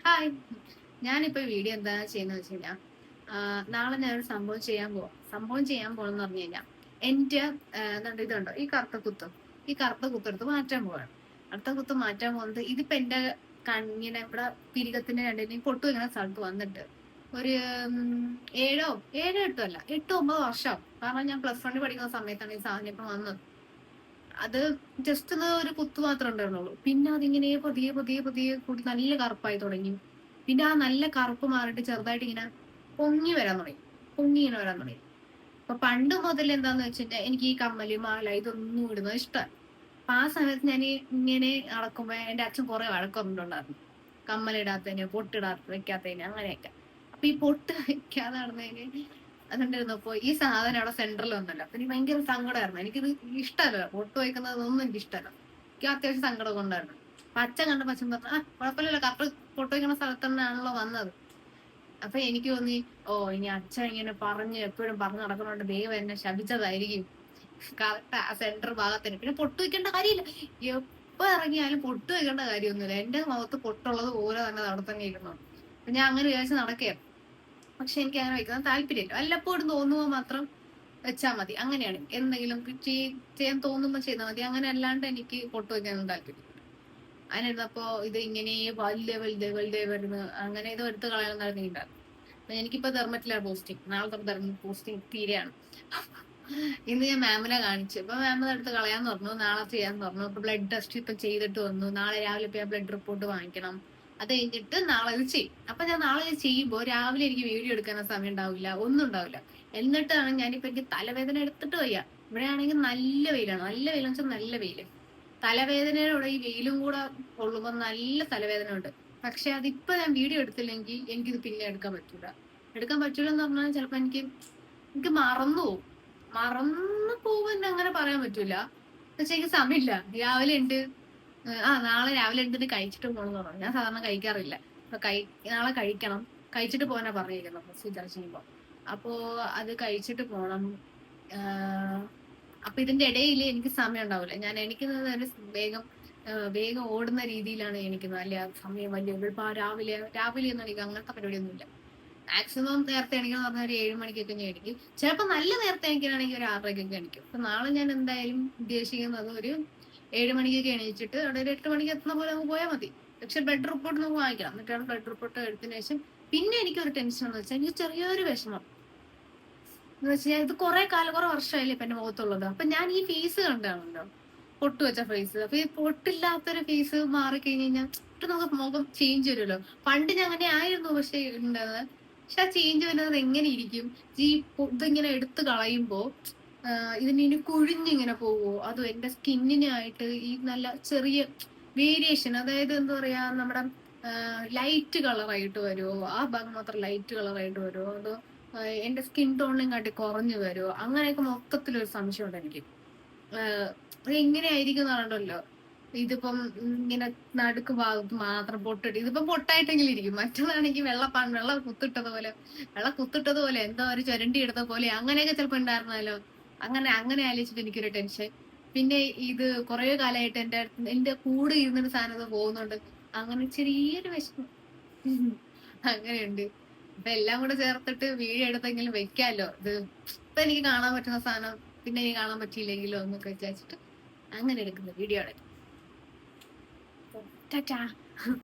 Hi. ഞാനിപ്പോ video എന്താ ചെയ്യുന്ന വെച്ച് കഴിഞ്ഞാൽ നാളെ ഞാനൊരു സംഭവം ചെയ്യാൻ പോകണമെന്ന് പറഞ്ഞു കഴിഞ്ഞാൽ എന്റെ എന്താ ഇതുണ്ടോ ഈ കറുത്ത കുത്തും ഈ കറുത്ത കുത്തെടുത്ത് മാറ്റാൻ പോവാണ്. അടുത്ത കുത്ത് മാറ്റാൻ പോകുന്നത് ഇതിപ്പോ എന്റെ കണ്ണിനെ ഇവിടെ പിരികത്തിന്റെ രണ്ടിനെയും പൊട്ടു ഇങ്ങനെ സ്ഥലത്ത് വന്നിട്ട് ഒരു ഏഴോ ഏഴോ എട്ടോ അല്ല 8-9 വർഷം. കാരണം ഞാൻ +1 പഠിക്കുന്ന സമയത്താണ് ഈ സാധനം ഇപ്പൊ വന്നത്. അത് ജസ്റ്റ് ഒരു കുത്തു മാത്രമേ ഉണ്ടായിരുന്നുള്ളൂ. പിന്നെ അതിങ്ങനെ പതിയെ പതിയെ പതിയെ കൂടി നല്ല കറുപ്പായി തുടങ്ങി. പിന്നെ ആ നല്ല കറുപ്പ് മാറിയിട്ട് ചെറുതായിട്ട് ഇങ്ങനെ പൊങ്ങി വരാൻ തുടങ്ങി. പൊങ്ങി ഇങ്ങനെ വരാൻ തുടങ്ങി. അപ്പൊ പണ്ട് മുതൽ എന്താന്ന് വെച്ചിട്ട് എനിക്ക് ഈ കമ്മല് മാല ഇതൊന്നും ഇടുന്നത് ഇഷ്ടമാണ്. അപ്പൊ ആ സമയത്ത് ഞാൻ ഇങ്ങനെ നടക്കുമ്പോ എന്റെ അച്ഛൻ കുറെ വഴക്കൊണ്ടിട്ടുണ്ടായിരുന്നു. കമ്മലിടാത്തതിന്, വെക്കാത്തതിന് അങ്ങനെയൊക്കെ. അപ്പൊ ഈ പൊട്ട് വെക്കാതെ നടന്നതിന് അതുകൊണ്ടിരുന്നപ്പോ ഈ സാധനം അവിടെ സെന്ററിൽ വന്നല്ലോ. അപ്പൊ എനിക്ക് ഭയങ്കര സങ്കടമായിരുന്നു. എനിക്കിത് ഇഷ്ടമല്ല, പൊട്ട് വയ്ക്കുന്നതൊന്നും എനിക്ക് ഇഷ്ടമല്ല. എനിക്ക് അത്യാവശ്യം സങ്കടം ഉണ്ടായിരുന്നു. അപ്പൊ അച്ഛൻ കണ്ടപ്പോ അച്ഛൻ പറഞ്ഞു, കുഴപ്പമില്ലല്ലോ, കറക്റ്റ് പൊട്ട് വയ്ക്കുന്ന സ്ഥലത്ത് തന്നെയാണല്ലോ വന്നത്. അപ്പൊ എനിക്ക് തോന്നി, ഇനി അച്ഛൻ ഇങ്ങനെ എപ്പോഴും പറഞ്ഞു നടക്കുന്നോണ്ട് ദൈവം എന്നെ ശപിച്ചതായിരിക്കും. കറക്റ്റ് ആ സെന്റർ ഭാഗത്തിന് പിന്നെ പൊട്ട് വെക്കേണ്ട കാര്യമില്ല. എപ്പോ ഇറങ്ങിയാലും പൊട്ട് വെക്കേണ്ട കാര്യമൊന്നുമില്ല. എന്റെ മുഖത്ത് പൊട്ടുള്ളത് പോലെ തന്നെ അവിടെ തന്നെ ഇരുന്നു. അപ്പൊ ഞാൻ അങ്ങനെ വിചാരിച്ച് നടക്കുകയായിരുന്നു. പക്ഷെ എനിക്ക് അങ്ങനെ വെക്കാൻ താല്പര്യമില്ല. വല്ലപ്പോഴും തോന്നുമ്പോ മാത്രം വെച്ചാൽ മതി. അങ്ങനെയാണ് എന്തെങ്കിലും ചെയ്യാൻ തോന്നുമ്പോ ചെയ്താൽ മതി. അങ്ങനെ അല്ലാണ്ട് എനിക്ക് പൊട്ട് വെക്കാനൊന്നും താല്പര്യം. അതിനിരുന്നപ്പോ ഇത് ഇങ്ങനെ വലുതേ വരുന്നു. അങ്ങനെ ഇത് എടുത്ത് കളയാൻ ഉണ്ടാകും. എനിക്കിപ്പോ തെർമറ്റിലാണ് പോസ്റ്റിംഗ്. നാളെ തൊട്ട് പോസ്റ്റിംഗ് തീരെയാണ്. ഇന്ന് ഞാൻ മാമിനെ കാണിച്ചു. ഇപ്പൊ മാമിനെ എടുത്ത് കളയാന്ന് പറഞ്ഞു, നാളെ ചെയ്യാന്ന് പറഞ്ഞു. ഇപ്പൊ ബ്ലഡ് ടെസ്റ്റ് ഇപ്പൊ ചെയ്തിട്ട് വന്നു. നാളെ രാവിലെ ഇപ്പൊ ബ്ലഡ് റിപ്പോർട്ട് വാങ്ങിക്കണം. അത് കഴിഞ്ഞിട്ട് നാളെ ഇത് ചെയ്യും. അപ്പൊ ഞാൻ നാളെ ഇത് ചെയ്യുമ്പോൾ രാവിലെ എനിക്ക് വീഡിയോ എടുക്കാൻ സമയം ഉണ്ടാവില്ല, ഒന്നും ഉണ്ടാവില്ല. എന്നിട്ടാണ് ഞാനിപ്പോ എനിക്ക് തലവേദന എടുത്തിട്ട് വയ്യ. ഇവിടെ ആണെങ്കിൽ നല്ല വെയിലാണ്. നല്ല വെയിലെന്ന് വെച്ചാൽ നല്ല വെയില്. തലവേദനയോടെ ഈ വെയിലും കൂടെ കൊള്ളുമ്പോൾ നല്ല തലവേദന ഉണ്ട്. പക്ഷെ അതിപ്പോ ഞാൻ വീഡിയോ എടുത്തില്ലെങ്കിൽ എനിക്കിത് പിന്നെ എടുക്കാൻ പറ്റൂല എന്ന് പറഞ്ഞാൽ ചിലപ്പോ എനിക്ക് മറന്നു പോകുമെന്ന് അങ്ങനെ പറയാൻ പറ്റൂല. പക്ഷെ എനിക്ക് സമയമില്ല. രാവിലെ ഉണ്ട്, നാളെ രാവിലെ എന്തിട്ട് കഴിച്ചിട്ട് പോകണമെന്ന് പറഞ്ഞു. ഞാൻ സാധാരണ കഴിക്കാറില്ല. അപ്പൊ നാളെ കഴിക്കണം. കഴിച്ചിട്ട് പോകാനാ പറഞ്ഞിരിക്കുന്നത് പ്രൊസീജർ ചെയ്യുമ്പോ. അപ്പോ അത് കഴിച്ചിട്ട് പോണം. അപ്പൊ ഇതിന്റെ ഇടയിൽ എനിക്ക് സമയം ഉണ്ടാവില്ല. ഞാൻ എണിക്കുന്നത് തന്നെ വേഗം ഓടുന്ന രീതിയിലാണ് എണിക്കുന്നത്. അല്ലെ സമയം രാവിലെ ഒന്നും എനിക്ക് അങ്ങനത്തെ പരിപാടിയൊന്നുമില്ല. മാക്സിമം നേരത്തെ എണിക്കണം പറഞ്ഞാൽ ഒരു 7 മണിക്കൊക്കെ ഞാൻ എണിക്കും. ചിലപ്പോ നല്ല നേരത്തെ എണിക്കുകയാണെങ്കിൽ ഒരു 6:30 എണിക്കും. അപ്പൊ നാളെ ഞാൻ എന്തായാലും ഉദ്ദേശിക്കുന്നത് ഒരു 7 മണിക്കൊക്കെ എണീച്ചിട്ട് അവിടെ ഒരു 8 മണിക്ക് എത്തുന്ന പോലെ നമുക്ക് പോയാൽ മതി. പക്ഷെ ബ്ലഡ് റിപ്പോർട്ട് നമുക്ക് വാങ്ങിക്കണം. എന്നിട്ടാണ് ബ്ലഡ് റിപ്പോർട്ട് എടുത്തതിന് ശേഷം പിന്നെ എനിക്കൊരു ടെൻഷൻ എന്ന് വെച്ചാൽ എനിക്ക് ചെറിയൊരു വിഷമം എന്ന് വെച്ചാൽ ഇത് കുറെ വർഷമായില്ലേ ഇപ്പൊ എന്റെ മുഖത്തുള്ളത്. അപ്പൊ ഞാൻ ഈ ഫേസ് കണ്ടാണല്ലോ, പൊട്ട് വെച്ച ഫേസ്. അപ്പൊ ഈ പൊട്ടില്ലാത്തൊരു ഫേസ് മാറിക്കഴിഞ്ഞ് കഴിഞ്ഞാൽ നമുക്ക് മുഖം ചേഞ്ച് വരുമല്ലോ. പണ്ട് ഞാൻ അങ്ങനെ ആയിരുന്നു പക്ഷെ ഉണ്ടായത്. പക്ഷെ ആ ചേഞ്ച് വരുന്നത് എങ്ങനെ ഇരിക്കും? ഈ ഇതിങ്ങനെ എടുത്ത് കളയുമ്പോ ഇതിന് കുഴിഞ്ഞിങ്ങനെ പോവോ, അതോ എന്റെ സ്കിന്നിനായിട്ട് ഈ നല്ല ചെറിയ വേരിയേഷൻ, അതായത് എന്താ പറയാ, നമ്മുടെ ലൈറ്റ് കളറായിട്ട് വരുമോ, ആ ഭാഗം മാത്രം ലൈറ്റ് കളറായിട്ട് വരുമോ, അതോ എന്റെ സ്കിൻ ടോണിനും കാട്ടി കുറഞ്ഞു വരുമോ, അങ്ങനെയൊക്കെ മൊത്തത്തിലൊരു സംശയമുണ്ട് എനിക്ക്. എങ്ങനെയായിരിക്കും എന്നാണല്ലോ. ഇതിപ്പം ഇങ്ങനെ നടുക്ക് ഭാഗത്ത് മാത്രം പൊട്ടിട്ട് ഇതിപ്പം പൊട്ടായിട്ടെങ്കിലും ഇരിക്കും. മറ്റതാണെങ്കിൽ വെള്ള കുത്തിട്ടത് പോലെ എന്തോ ഒരു ചുരണ്ടി എടുത്ത പോലെ അങ്ങനെയൊക്കെ ചിലപ്പോ ഉണ്ടായിരുന്നല്ലോ. അങ്ങനെ ആലോചിച്ചിട്ട് എനിക്കൊരു ടെൻഷൻ. പിന്നെ ഇത് കുറെ കാലമായിട്ട് എന്റെ കൂടെ ഇരുന്നൊരു സാധനം പോകുന്നുണ്ട്. അങ്ങനെ ചെറിയൊരു വിഷമം അങ്ങനെയുണ്ട്. അപ്പൊ എല്ലാം കൂടെ ചേർത്തിട്ട് വീഡിയോ എടുത്തെങ്കിലും വെക്കാലോ. ഇത് ഇപ്പൊ എനിക്ക് കാണാൻ പറ്റുന്ന സാധനം പിന്നെ എനിക്ക് കാണാൻ പറ്റിയില്ലെങ്കിലോ എന്നൊക്കെ വിചാരിച്ചിട്ട് അങ്ങനെ എടുക്കുന്ന വീഡിയോ ആണ്. ടാറ്റാ.